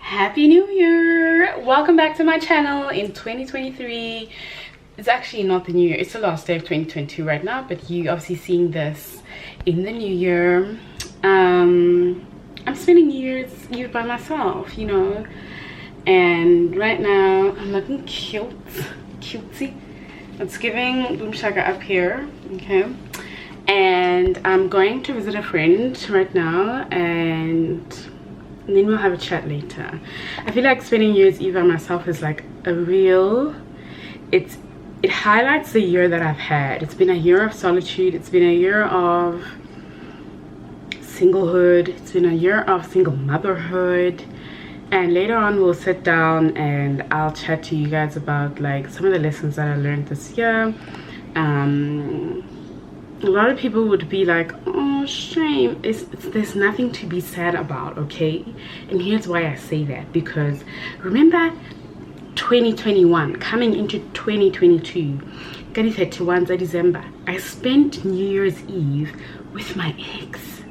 Happy New Year! Welcome back to my channel in 2023. It's actually not the new year, it's the last day of 2022 right now, but you obviously seeing this in the new year. I'm spending New Year's Eve by myself, you know, and right now I'm looking cutesy. It's giving boom shaka up here, okay? And I'm going to visit a friend right now, and then we'll have a chat later. I feel like spending New Year's Eve by myself is like a real, it highlights the year that I've had. It's been a year of solitude, it's been a year of singlehood, it's been a year of single motherhood, and later on we'll sit down and I'll chat to you guys about like some of the lessons that I learned this year. A lot of people would be like, oh shame, there's nothing to be sad about, okay? And here's why I say that, because remember 2021 coming into 2022, kadi 31 December, I spent New Year's Eve with my ex,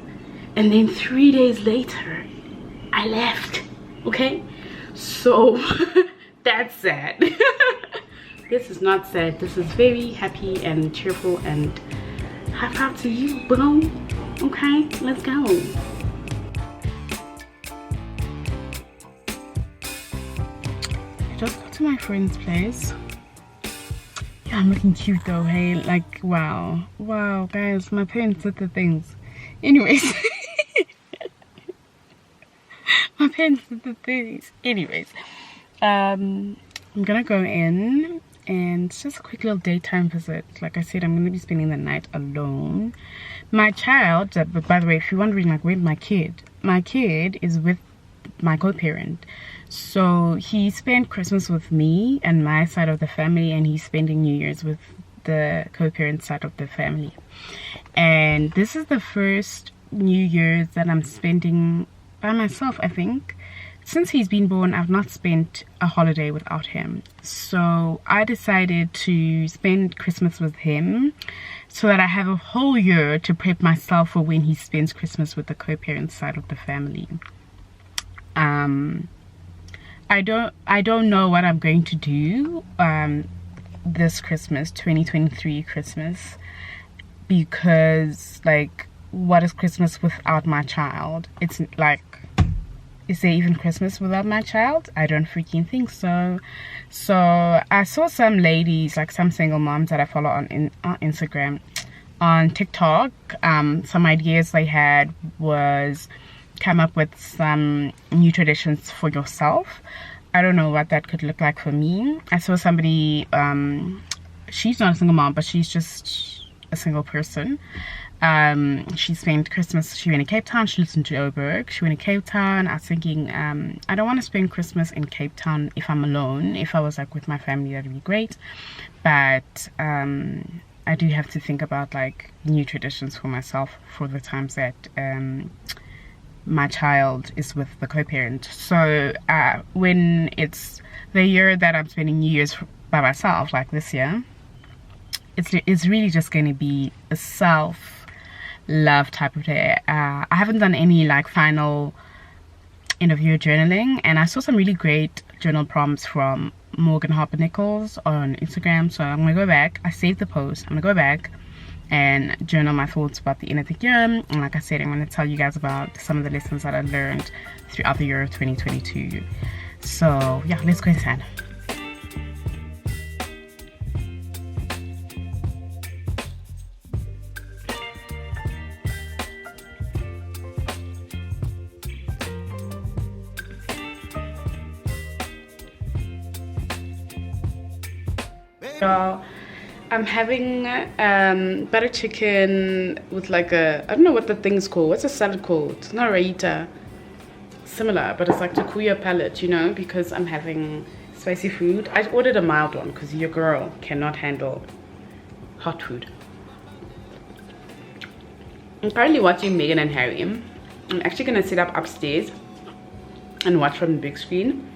and then 3 days later I left, okay? So that's sad. This is not sad, this is very happy and cheerful, and high five to you, bro. Okay, let's go. I just got to my friend's place. Yeah, I'm looking cute though, hey? Like, wow. Wow, guys, my parents did the things. Anyways. My parents did the things. Anyways. I'm gonna go in. And it's just a quick little daytime visit. Like I said, I'm going to be spending the night alone. My child, but by the way, if you're wondering, like, where's my kid is with my co-parent. So he spent Christmas with me and my side of the family, and he's spending New Year's with the co-parent side of the family. And this is the first New Year's that I'm spending by myself, I think. Since he's been born, I've not spent a holiday without him. So I decided to spend Christmas with him so that I have a whole year to prep myself for when he spends Christmas with the co-parent side of the family. I don't know what I'm going to do this Christmas, 2023 Christmas, because like, what is Christmas without my child? It's like, is there even Christmas without my child? I don't freaking think so. So I saw some ladies, like some single moms that I follow on Instagram, on TikTok. Some ideas they had was come up with some new traditions for yourself. I don't know what that could look like for me. I saw somebody, she's not a single mom, but she's just a single person. She spent Christmas, she went to Cape Town, she listened to Oberg, she went to Cape Town. I was thinking, I don't want to spend Christmas in Cape Town if I'm alone. If I was like with my family, that'd be great, but I do have to think about like new traditions for myself for the times that my child is with the co-parent. So when it's the year that I'm spending New Year's by myself, like this year, it's really just going to be a self-love type of day. I haven't done any like final end of year journaling, and I saw some really great journal prompts from Morgan Harper Nichols on Instagram. So I'm gonna go back. I saved the post. I'm gonna go back and journal my thoughts about the end of the year, and like I said, I'm going to tell you guys about some of the lessons that I learned throughout the year of 2022. So yeah, let's go inside. So I'm having butter chicken with like a, I don't know what the thing's called. What's a salad called? It's not raita. Similar, but it's like takuya palette, you know, because I'm having spicy food. I ordered a mild one because your girl cannot handle hot food. I'm currently watching Meghan and Harry. I'm actually going to sit up upstairs and watch from the big screen.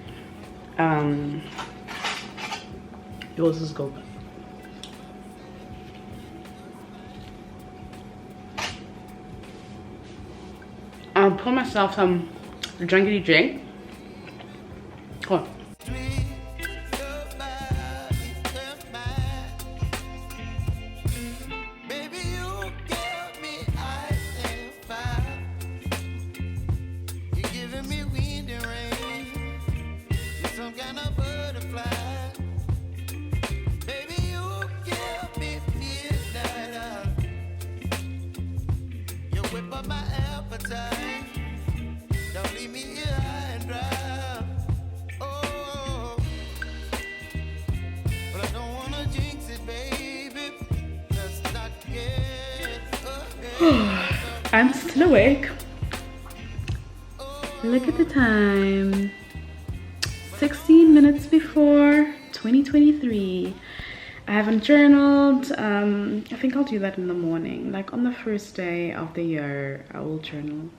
Yours is good. I'll pour myself some drinkity drink Oh. I'm still awake. Look at the time. 16 minutes before 2023. I haven't journaled. I think I'll do that in the morning. Like on the first day of the year, I will journal.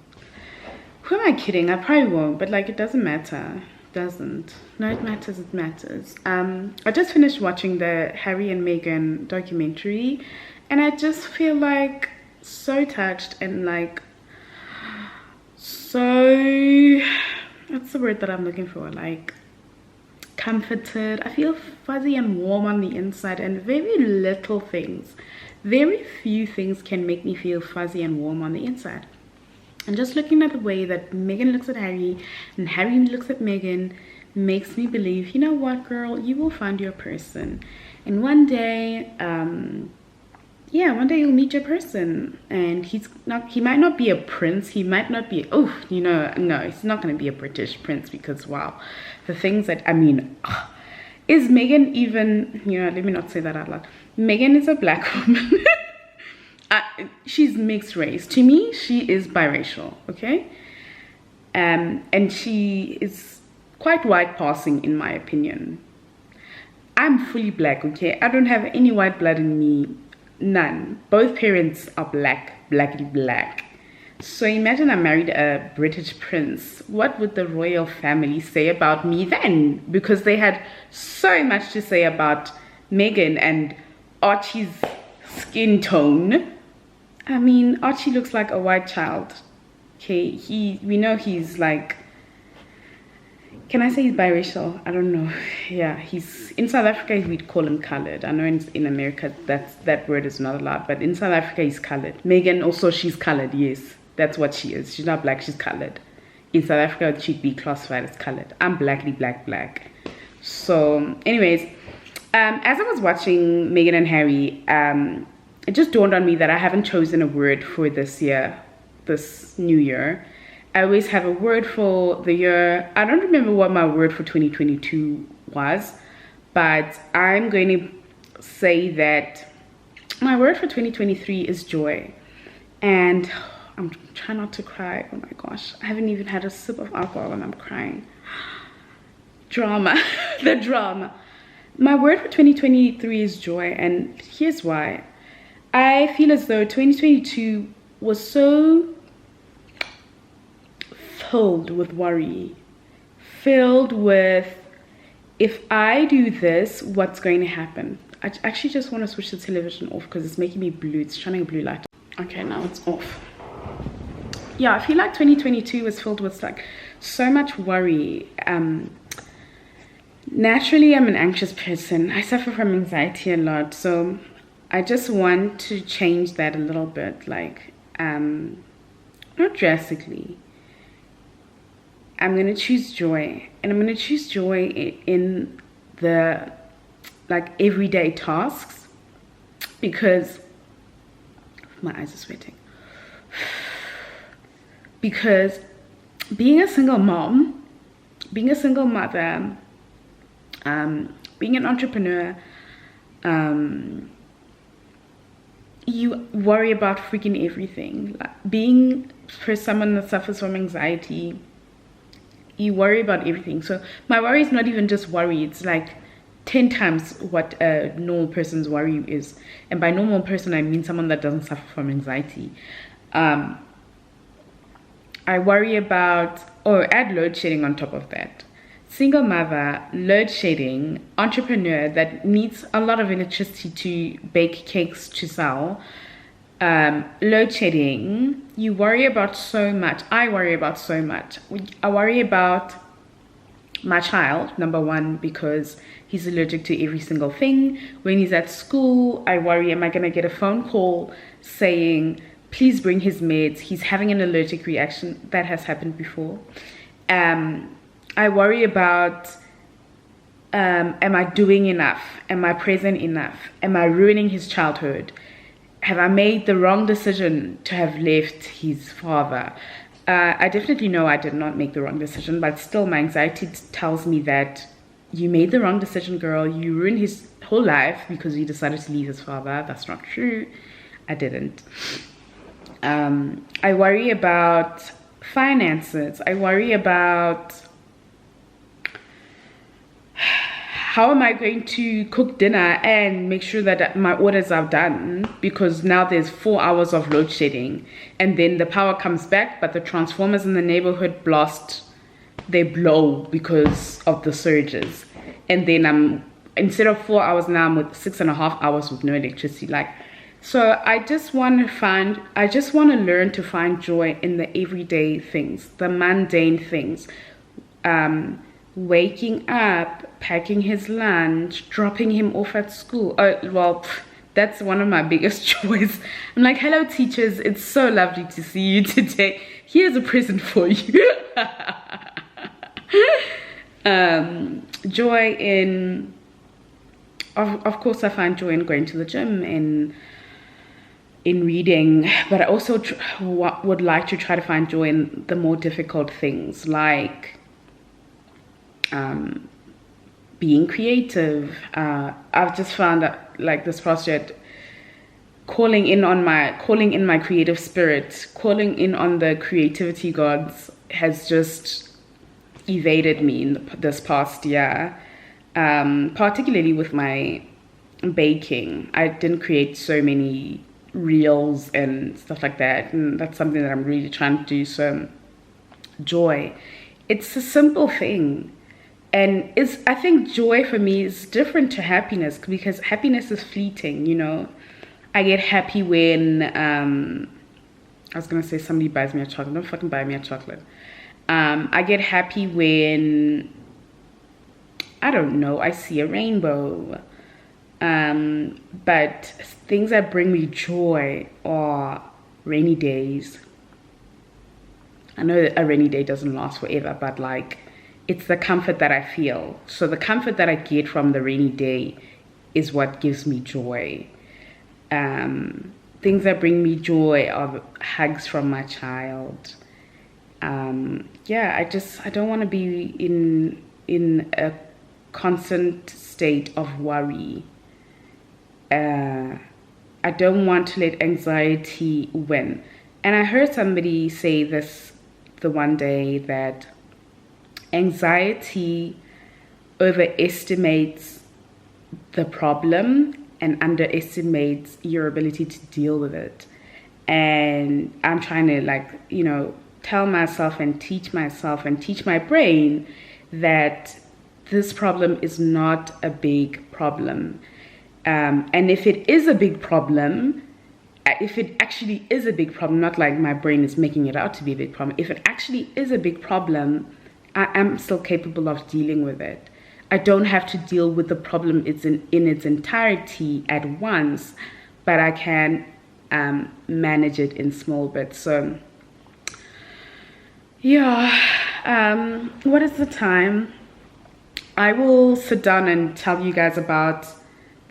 Who am I kidding? I probably won't, but like it doesn't matter. Doesn't. No, it matters, it matters. I just finished watching the Harry and Meghan documentary, and I just feel like so touched and like so, what's the word that I'm looking for, like comforted. I feel fuzzy and warm on the inside, and very little things, very few things can make me feel fuzzy and warm on the inside. And just looking at the way that Meghan looks at Harry and Harry looks at Meghan makes me believe, you know what, girl, you will find your person. And one day, yeah, one day you'll meet your person. And he might not be a prince. He might not be, no, he's not going to be a British prince because, wow, the things that, I mean, is Meghan even, let me not say that out loud. Meghan is a black woman. She's mixed race. To me, she is biracial, okay? And she is quite white passing in my opinion. I'm fully black, okay? I don't have any white blood in me, none. Both parents are black, blackity black. So imagine I married a British prince. What would the royal family say about me then? Because they had so much to say about Meghan and Archie's skin tone. I mean, Archie looks like a white child. Okay, we know he's like, can I say he's biracial? I don't know. Yeah, he's in South Africa we'd call him colored. I know in America that word is not allowed, but in South Africa he's colored. Meghan also, she's colored. Yes, that's what she is. She's not black, she's colored. In South Africa she'd be classified as colored. I'm blackly black. So anyways, as I was watching Meghan and Harry, it just dawned on me that I haven't chosen a word for this year, this new year. I always have a word for the year. I don't remember what my word for 2022 was, but I'm going to say that my word for 2023 is joy. And I'm trying not to cry. Oh my gosh, I haven't even had a sip of alcohol and I'm crying. Drama, the drama. My word for 2023 is joy, and here's why. I feel as though 2022 was so filled with worry, filled with, if I do this, what's going to happen? I actually just want to switch the television off because it's making me blue. It's shining a blue light. Okay, now it's off. Yeah, I feel like 2022 was filled with like so much worry. Naturally, I'm an anxious person. I suffer from anxiety a lot, so I just want to change that a little bit, like not drastically. I'm going to choose joy, and I'm going to choose joy in the like everyday tasks, because my eyes are sweating. Because being a single mom, being a single mother, being an entrepreneur, you worry about freaking everything. Like being for someone that suffers from anxiety, you worry about everything. So my worry is not even just worry, it's like 10 times what a normal person's worry is. And by normal person, I mean someone that doesn't suffer from anxiety. I worry about, add load shedding on top of that. Single mother, load shedding, entrepreneur that needs a lot of electricity to bake cakes to sell, load shedding. You worry about so much. I worry about so much. I worry about my child, number one, because he's allergic to every single thing. When he's at school, I worry, am I going to get a phone call saying, please bring his meds, he's having an allergic reaction? That has happened before. I worry about, am I doing enough? Am I present enough? Am I ruining his childhood? Have I made the wrong decision to have left his father? I definitely know I did not make the wrong decision, but still my anxiety tells me that you made the wrong decision, girl. You ruined his whole life because you decided to leave his father. That's not true. I didn't. I worry about finances. I worry about how am I going to cook dinner and make sure that my orders are done, because now there's 4 hours of load shedding and then the power comes back, but the transformers in the neighborhood they blow because of the surges. And then instead of 4 hours now, I'm with 6.5 hours with no electricity. So I just want to learn to find joy in the everyday things, the mundane things. Waking up, packing his lunch, dropping him off at school. That's one of my biggest joys. I'm like, hello teachers, it's so lovely to see you today. Here's a present for you. Joy in, of course I find joy in going to the gym and in reading, but I also would like to try to find joy in the more difficult things, like being creative. I've just found that, like, this past year, calling in my creative spirit, calling in on the creativity gods has just evaded me in this past year, particularly with my baking. I didn't create so many reels and stuff like that, and that's something that I'm really trying to do. So joy, it's a simple thing. And I think joy for me is different to happiness, because happiness is fleeting, you know. I get happy when, I was going to say somebody buys me a chocolate. Don't fucking buy me a chocolate. I get happy when, I don't know, I see a rainbow. But things that bring me joy are rainy days. I know that a rainy day doesn't last forever, but like, it's the comfort that I feel. So the comfort that I get from the rainy day is what gives me joy. Things that bring me joy are hugs from my child. Yeah, I don't want to be in a constant state of worry. I don't want to let anxiety win. And I heard somebody say this the one day, that anxiety overestimates the problem and underestimates your ability to deal with it. And I'm trying to, like, you know, tell myself and teach my brain that this problem is not a big problem. And if it is a big problem, if it actually is a big problem, not like my brain is making it out to be a big problem, if it actually is a big problem, I am still capable of dealing with it. I don't have to deal with the problem in its entirety at once, but I can manage it in small bits. So yeah, what is the time? I will sit down and tell you guys about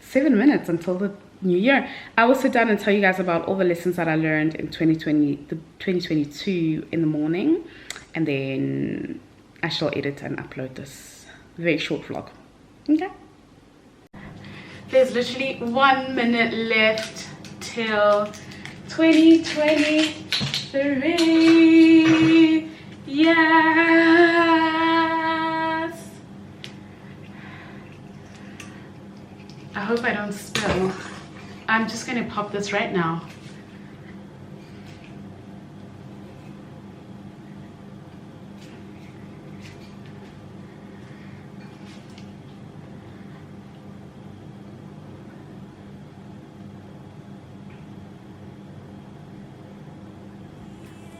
7 minutes until the new year. I will sit down and tell you guys about all the lessons that I learned in 2022 in the morning, and then I shall edit and upload this very short vlog. Okay. There's literally 1 minute left till 2023. Yes. I hope I don't spill. I'm just gonna pop this right now.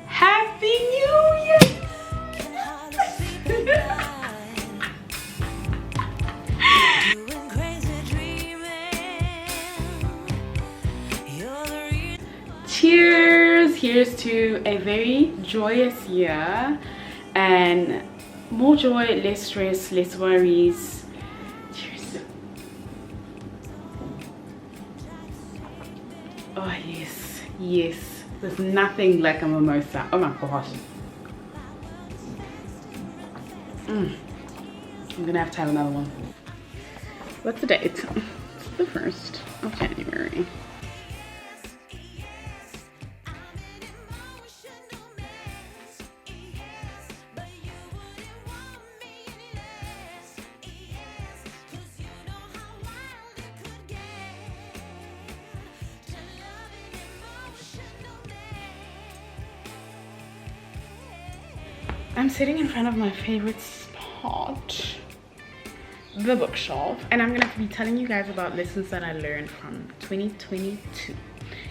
Happy New Year! Cheers to a very joyous year, and more joy, less stress, less worries. Cheers. Oh yes, yes, there's nothing like a mimosa. Oh my gosh. I'm gonna have to have another one. What's the date? It's the 1st of January. I'm sitting in front of my favorite spot, the bookshelf, and I'm going to be telling you guys about lessons that I learned from 2022.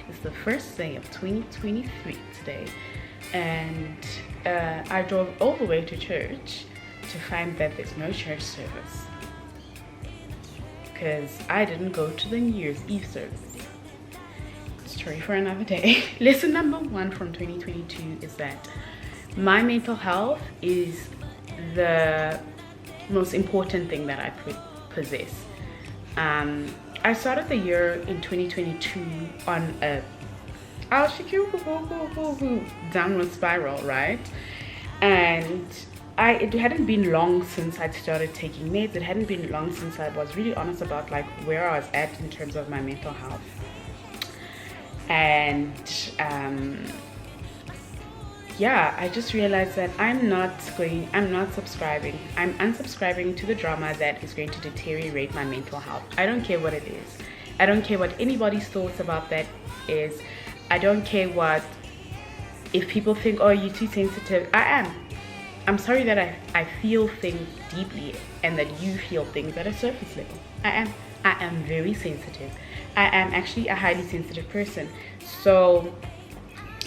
It's the first day of 2023 today, and I drove all the way to church to find that there's no church service because I didn't go to the New Year's Eve service. Story for another day. Lesson number 1 from 2022 is that my mental health is the most important thing that I possess. I started the year in 2022 on a downward spiral, right? And it hadn't been long since I'd started taking meds. It hadn't been long since I was really honest about like where I was at in terms of my mental health. And yeah, I just realized that I'm unsubscribing to the drama that is going to deteriorate my mental health. I don't care what it is. I don't care what anybody's thoughts about that is. I don't care if people think, oh, you're too sensitive. I'm sorry that I feel things deeply and that you feel things at a surface level. I am very sensitive. I am actually a highly sensitive person. So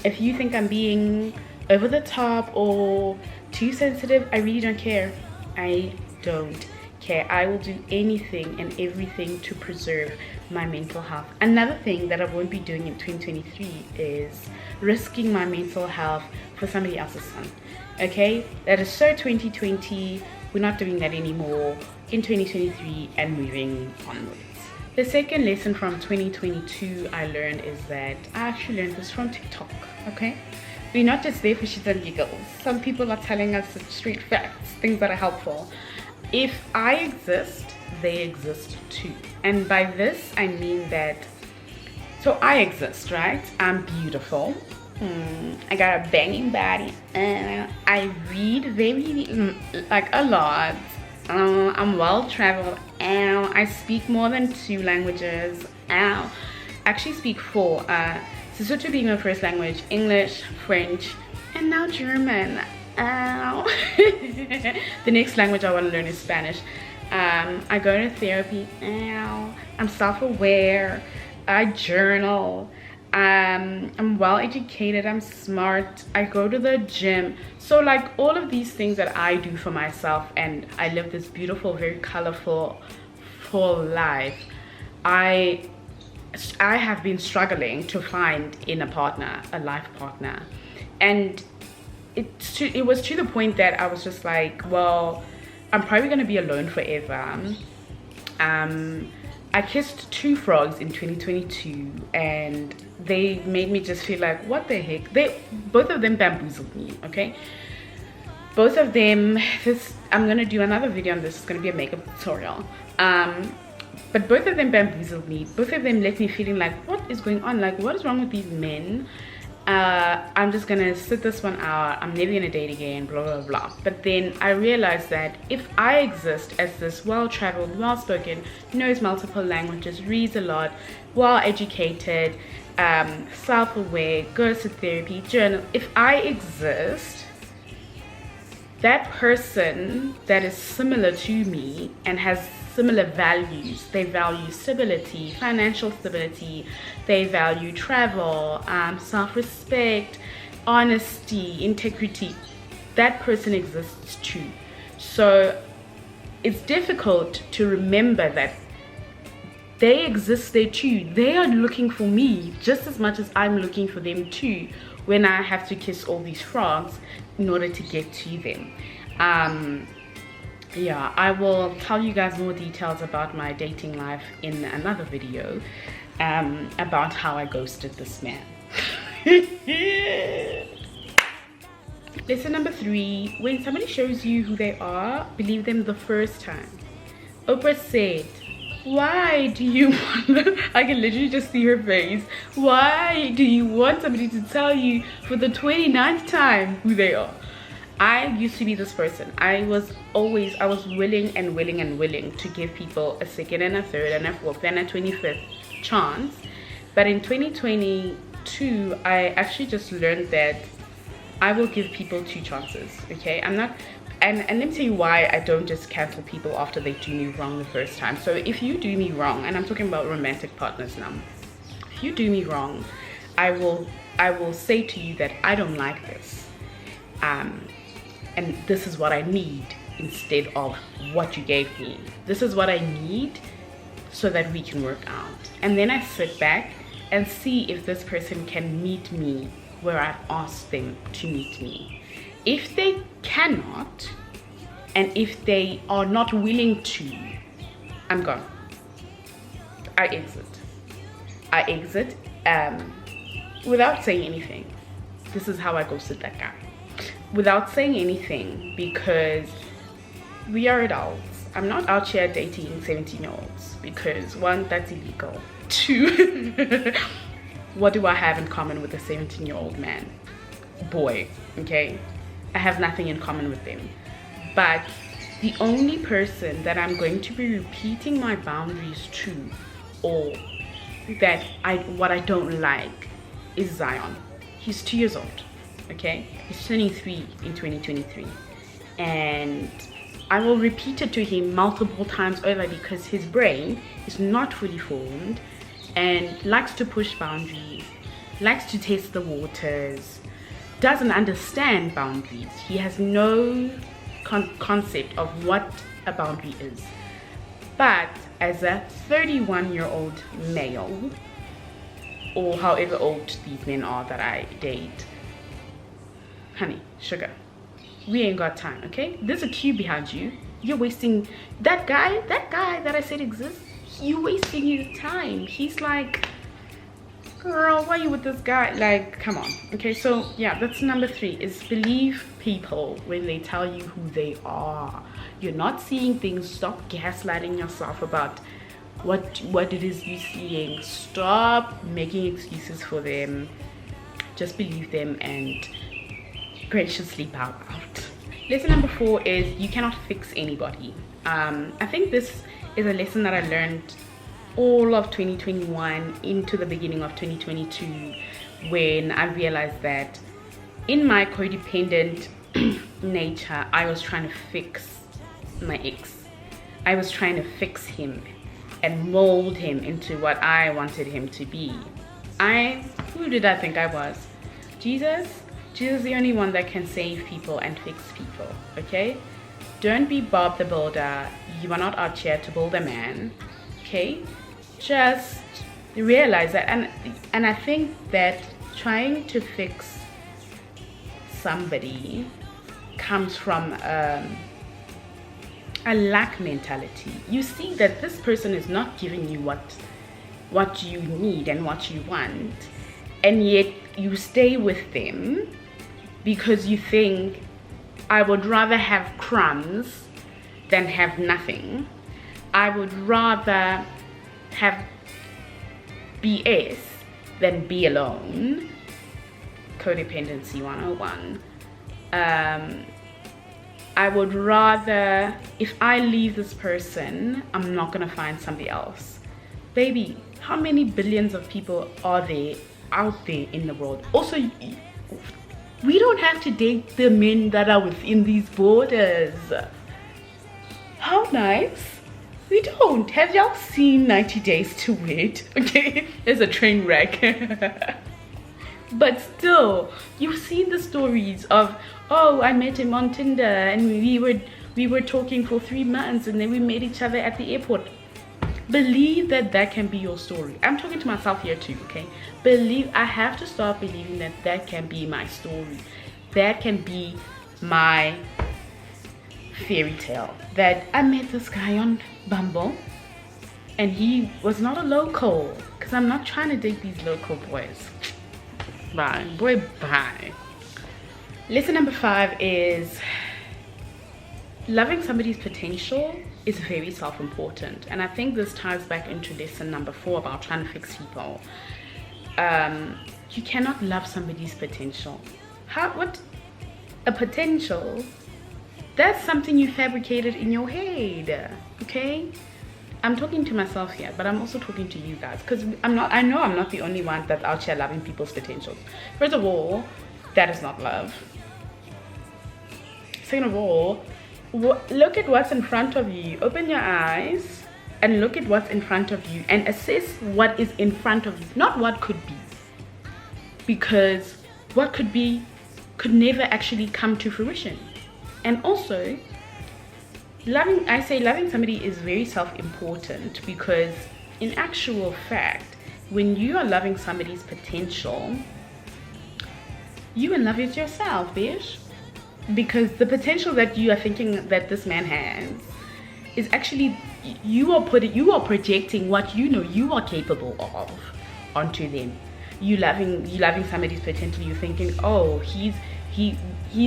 if you think I'm being over the top or too sensitive, I really don't care. I don't care. I will do anything and everything to preserve my mental health. Another thing that I won't be doing in 2023 is risking my mental health for somebody else's son. Okay, that is so 2020. We're not doing that anymore in 2023 and moving onwards. The second lesson from 2022 I learned is that I actually learned this from TikTok. Okay, we're not just there for shits and giggles. Some people are telling us straight facts, things that are helpful. If I exist, they exist too. And by this I mean that, so I exist, right? I'm beautiful. I got a banging body. I read very like a lot. I'm well traveled. I speak more than 2 languages. I actually speak 4. Sesotho being my first language, English, French, and now German. The next language I want to learn is Spanish. I go to therapy. I'm self-aware. I journal. I'm well educated. I'm smart. I go to the gym. So like all of these things that I do for myself, and I live this beautiful, very colorful, full life. I have been struggling to find in a partner, a life partner, and it was to the point that I was just like, well, I'm probably going to be alone forever. I kissed 2 frogs in 2022 and they made me just feel like, what the heck? Both of them bamboozled me. Okay, both of them, I'm gonna do another video on this. It's gonna be a makeup tutorial. But both of them bamboozled me. Both of them left me feeling like, what is going on? Like, what is wrong with these men? I'm just gonna sit this one out. I'm never gonna date again, blah blah blah. But then I realized that if I exist as this well-traveled, well-spoken, knows multiple languages, reads a lot, well-educated, self-aware, goes to therapy, journal, if I exist, that person that is similar to me and has similar values, they value stability, financial stability, they value travel, self-respect, honesty, integrity, that person exists too. So it's difficult to remember that they exist there too. They are looking for me just as much as I'm looking for them too. when I have to kiss all these frogs in order to get to them. Yeah, I will tell you guys more details about my dating life in another video, about how I ghosted this man. Lesson number 3, when somebody shows you who they are, believe them the first time. Oprah said, why do you want, I can literally just see her face, why do you want somebody to tell you for the 29th time who they are? I used to be this person. I was willing to give people a second and a third and a fourth and a 25th chance. But in 2022, I actually just learned that I will give people 2 chances, okay? I'm not, and let me tell you why I don't just cancel people after they do me wrong the first time. So if you do me wrong, and I'm talking about romantic partners now, if you do me wrong, I will say to you that I don't like this. And this is what I need instead of what you gave me. This is what I need so that we can work out. And then I sit back and see if this person can meet me where I've asked them to meet me. If they cannot, and if they are not willing to, I'm gone. I exit without saying anything. This is how I ghosted that guy. Without saying anything, because we are adults. I'm not out here dating 17-year-olds because 1, that's illegal. 2, what do I have in common with a 17-year-old man? Boy, okay? I have nothing in common with them. But the only person that I'm going to be repeating my boundaries to, or that what I don't like, is Zion. He's 2 years old. Okay, he's turning 3 in 2023, and I will repeat it to him multiple times over because his brain is not fully formed and likes to push boundaries, likes to test the waters, doesn't understand boundaries. He has no concept of what a boundary is. But as a 31-year-old male, or however old these men are that I date, honey, sugar, we ain't got time, okay? There's a queue behind you. You're wasting, that guy that I said exists, you're wasting his time. He's like, girl, why are you with this guy? Like, come on. Okay, so yeah, that's number 3, is believe people when they tell you who they are. You're not seeing things. Stop gaslighting yourself about what it is you're seeing. Stop making excuses for them. Just believe them and graciously bow out. Lesson number 4 is you cannot fix anybody. I think this is a lesson that I learned all of 2021 into the beginning of 2022, when I realized that in my codependent nature, I was trying to fix my ex. I was trying to fix him and mold him into what I wanted him to be. Who did I think I was? Jesus? Jesus is the only one that can save people and fix people, okay? Don't be Bob the Builder. You are not out here to build a man, okay? Just realize that, and I think that trying to fix somebody comes from a lack mentality. You see that this person is not giving you what you need and what you want, and yet you stay with them because you think, I would rather have crumbs than have nothing. I would rather have BS than be alone. Codependency 101. I would rather, if I leave this person, I'm not gonna find somebody else. Baby, how many billions of people are there out there in the world? Also, we don't have to date the men that are within these borders. How nice. We don't. Have y'all seen 90 Days to Wed? Okay, there's a train wreck. But still, you've seen the stories of, oh, I met him on Tinder and we were talking for 3 months and then we met each other at the airport. Believe that that can be your story. I'm talking to myself here too, okay? I have to start believing that that can be my story. That can be my fairy tale. That I met this guy on Bumble and he was not a local, because I'm not trying to date these local boys. Bye. Boy, bye. Lesson number 5 is loving somebody's potential is very self-important, and I think this ties back into lesson number 4 about trying to fix people. You cannot love somebody's potential. What? A potential? That's something you fabricated in your head, okay? I'm talking to myself here, but I'm also talking to you guys, because I know I'm not the only one that's out here loving people's potentials. First of all, that is not love. Second of all, look at what's in front of you. Open your eyes and look at what's in front of you and assess what is in front of you, not what could be. Because what could be could never actually come to fruition. And also, loving somebody is very self-important, because in actual fact, when you are loving somebody's potential, you in love with yourself, bitch. Because the potential that you are thinking that this man has is actually, you are projecting what you know you are capable of onto them. You loving somebody's potential, you're thinking, oh, he's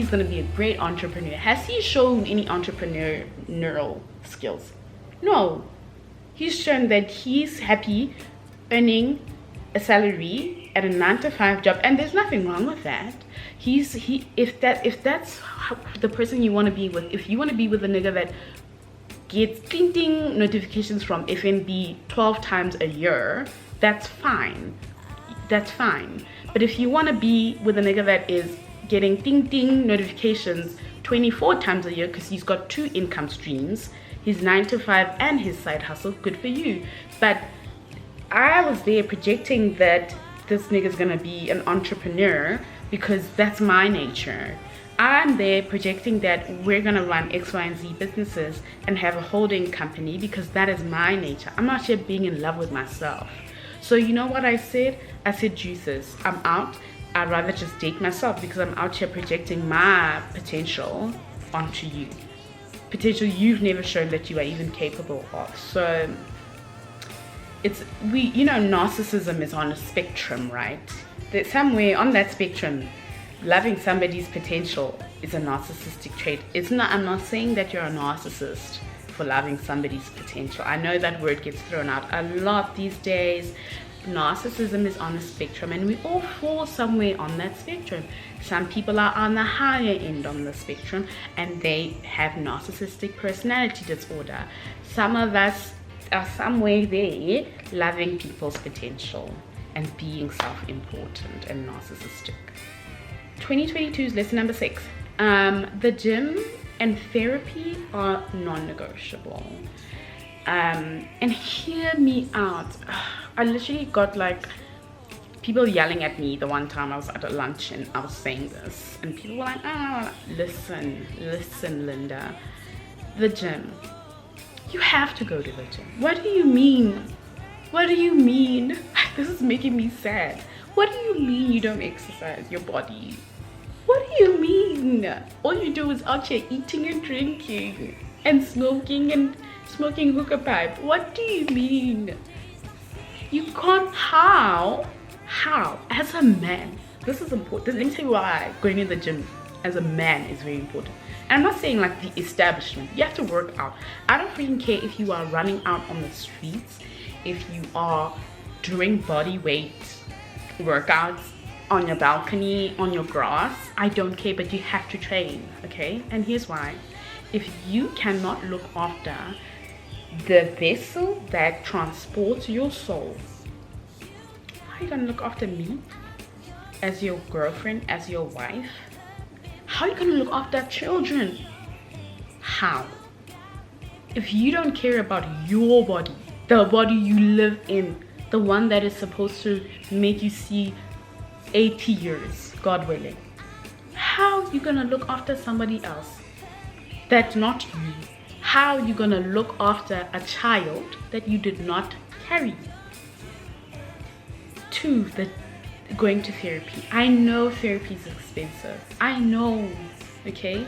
gonna be a great entrepreneur. Has he shown any entrepreneurial skills? No. He's shown that he's happy earning a salary at a 9-to-5 job, and there's nothing wrong with that. If that's the person you want to be with, if you want to be with a nigga that gets ding notifications from FNB 12 times a year, that's fine. But if you want to be with a nigga that is getting ding notifications 24 times a year because he's got 2 income streams, his 9-to-5 and his side hustle, good for you. But I was there projecting that this nigga's gonna be an entrepreneur because that's my nature. I'm there projecting that we're gonna run X, Y, and Z businesses and have a holding company because that is my nature. I'm not here being in love with myself. So you know what I said? I said, juices, I'm out. I'd rather just date myself because I'm out here projecting my potential onto you. Potential you've never shown that you are even capable of. So narcissism is on a spectrum, right? That somewhere on that spectrum, loving somebody's potential is a narcissistic trait. I'm not saying that you're a narcissist for loving somebody's potential. I know that word gets thrown out a lot these days. Narcissism is on a spectrum, and we all fall somewhere on that spectrum. Some people are on the higher end on the spectrum and they have narcissistic personality disorder. Some of us are somewhere there, loving people's potential and being self-important and narcissistic. 2022's lesson number 6. The gym and therapy are non-negotiable. And hear me out. I literally got like people yelling at me the one time I was at a lunch and I was saying this, and people were like, listen, Linda, the gym. You have to go to the gym. What do you mean? This is making me sad. What do you mean you don't exercise your body? What do you mean? All you do is out here eating and drinking and smoking hookah pipe. What do you mean? You can't. How? As a man, this is important. Let me tell you why going to the gym as a man is very important. And I'm not saying like the establishment. You have to work out. I don't freaking care if you are running out on the streets, if you are doing body weight workouts on your balcony, on your grass. I don't care, but you have to train, okay? And here's why. If you cannot look after the vessel that transports your soul, how are you gonna look after me as your girlfriend, as your wife? How are you gonna look after children? How? If you don't care about your body, the body you live in, the one that is supposed to make you see 80 years, God willing, how are you gonna look after somebody else that's not you? how you're gonna look after a child that you did not carry. 2, the going to therapy. I know therapy is expensive. I know, okay?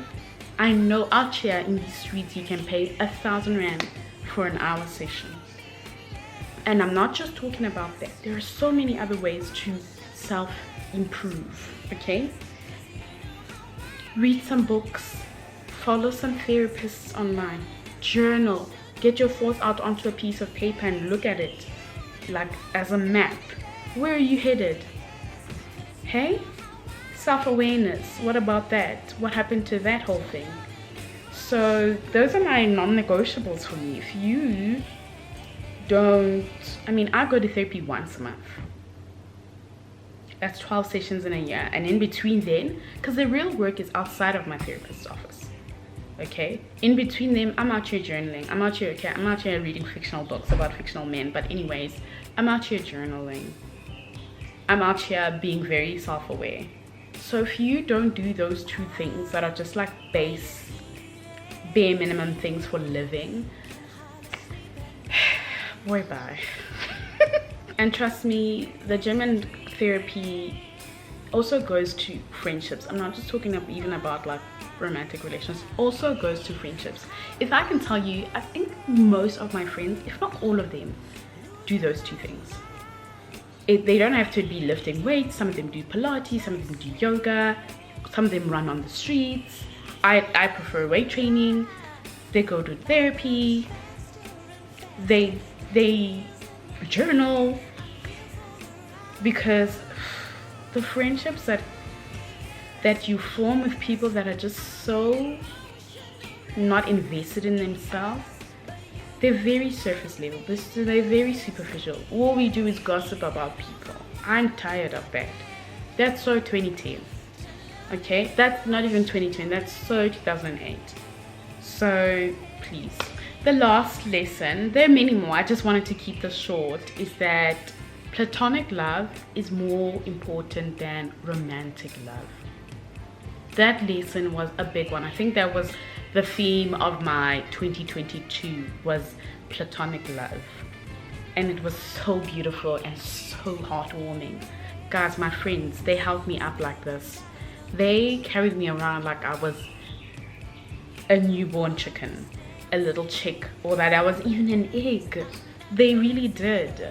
I know out here in the streets you can pay 1,000 rand for an hour session. And I'm not just talking about that. There are so many other ways to self-improve, okay? Read some books, follow some therapists online, journal, get your thoughts out onto a piece of paper and look at it like as a map. Where are you headed? Hey? Self-awareness, what about that? What happened to that whole thing? So those are my non-negotiables for me. If you don't, I mean, I go to therapy once a month. That's 12 sessions in a year. And in between then, because the real work is outside of my therapist's office, okay? In between them, I'm out here journaling. I'm out here, okay, I'm out here reading fictional books about fictional men. But anyways, I'm out here journaling. I'm out here being very self-aware. So if you don't do those 2 things that are just like bare minimum things for living, boy, bye. And trust me, the gym and therapy also goes to friendships. I'm not just talking even about like romantic relations. Also goes to friendships. If I can tell you, I think most of my friends, if not all of them, do those 2 things. They don't have to be lifting weights. Some of them do Pilates, some of them do yoga, some of them run on the streets. I prefer weight training. They go to therapy. They journal. Because the friendships that you form with people that are just so not invested in themselves, they're very surface level. They're very superficial. All we do is gossip about people. I'm tired of that. That's so 2010. Okay? That's not even 2010. That's so 2008. So, please. The last lesson, there are many more. I just wanted to keep this short, is that platonic love is more important than romantic love. That lesson was a big one. I think that was the theme of my 2022, was platonic love. And it was so beautiful and so heartwarming. Guys, my friends, they held me up like this. They carried me around like I was a newborn chicken, a little chick, or that I was even an egg. They really did.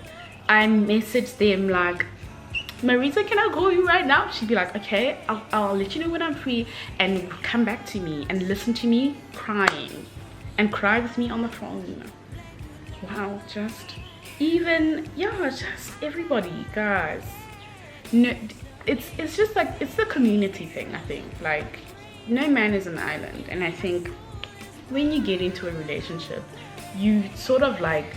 I messaged them like, Marisa, can I call you right now? She'd be like, okay, I'll let you know when I'm free, and come back to me and listen to me crying and cry with me on the phone. Wow, just everybody, guys. No, it's just like, it's the community thing. I think like no man is an island, and I think when you get into a relationship, you sort of like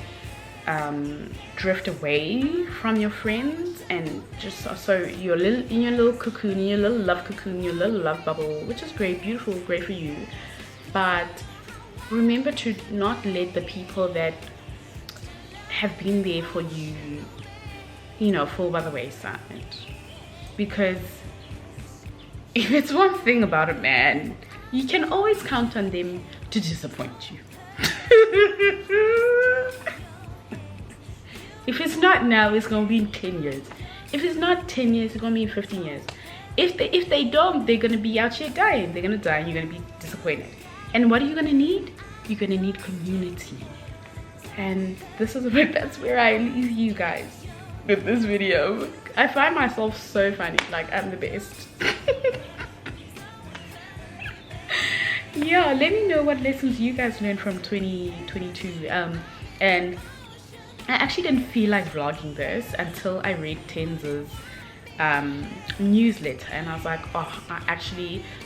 drift away from your friends, and just so you're in your little cocoon, your little love cocoon, your little love bubble, which is great, beautiful, great for you. But remember to not let the people that have been there for you, fall by the wayside. Because if it's one thing about a man, you can always count on them to disappoint you. If it's not now, it's gonna be in 10 years. If it's not 10 years, it's gonna be in 15 years. If they don't, they're gonna be out here dying. They're gonna die and you're gonna be disappointed. And what are you gonna need? You're gonna need community. And that's where I leave you guys with this video. I find myself so funny, like I'm the best. Yeah, let me know what lessons you guys learned from 2022. And I actually didn't feel like vlogging this until I read Tenza's newsletter, and I was like,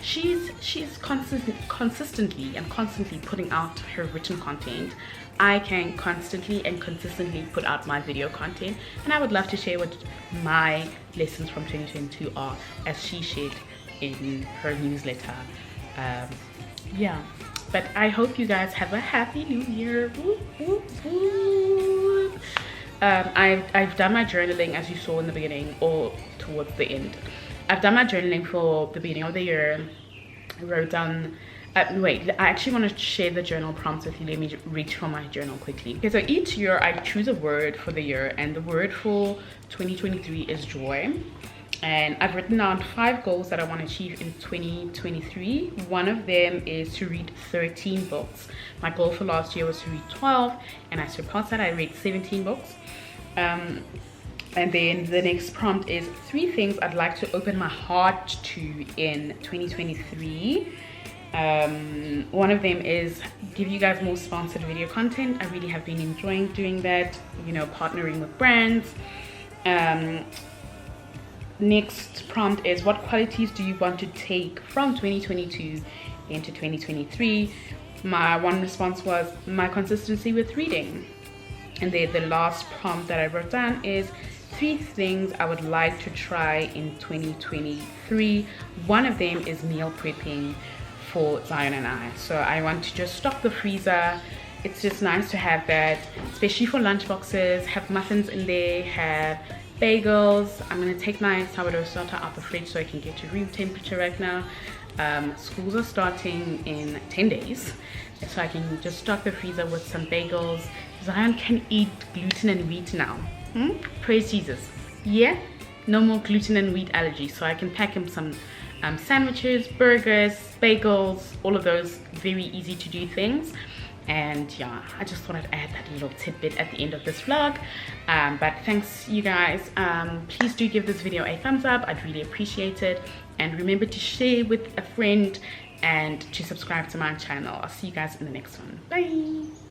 she's consistently putting out her written content. I can constantly and consistently put out my video content, and I would love to share what my lessons from 2022 are, as she shared in her newsletter. Yeah, but I hope you guys have a happy new year. Woo, woo, woo. I've done my journaling, as you saw in the beginning, or towards the end. I've done my journaling for the beginning of the year. I wrote down Wait, I actually want to share the journal prompts with you. Let me reach for my journal quickly. Okay, so each year I choose a word for the year, and the word for 2023 is joy. And I've written down 5 goals that I want to achieve in 2023. One of them is to read 13 books. My goal for last year was to read 12, and I surpassed that. I read 17 books. And then the next prompt is 3 things I'd like to open my heart to in 2023. One of them is give you guys more sponsored video content. I really have been enjoying doing that, you know, partnering with brands. Next prompt is what qualities do you want to take from 2022 into 2023? My one response was my consistency with reading. And then the last prompt that I wrote down is 3 things I would like to try in 2023. One of them is meal prepping for Zion and I. So I want to just stock the freezer. It's just nice to have that, especially for lunch boxes. Have muffins in there, have bagels. I'm gonna take my sourdough starter out the fridge so I can get to room temperature right now. Schools are starting in 10 days, so I can just stock the freezer with some bagels. Zion can eat gluten and wheat now. Praise Jesus. Yeah, no more gluten and wheat allergies, so I can pack him some sandwiches, burgers, bagels, all of those very easy to do things. And yeah, I just thought I'd add that little tidbit at the end of this vlog. But thanks you guys. Please do give this video a thumbs up. I'd really appreciate it. And remember to share with a friend and to subscribe to my channel. I'll see you guys in the next one. Bye.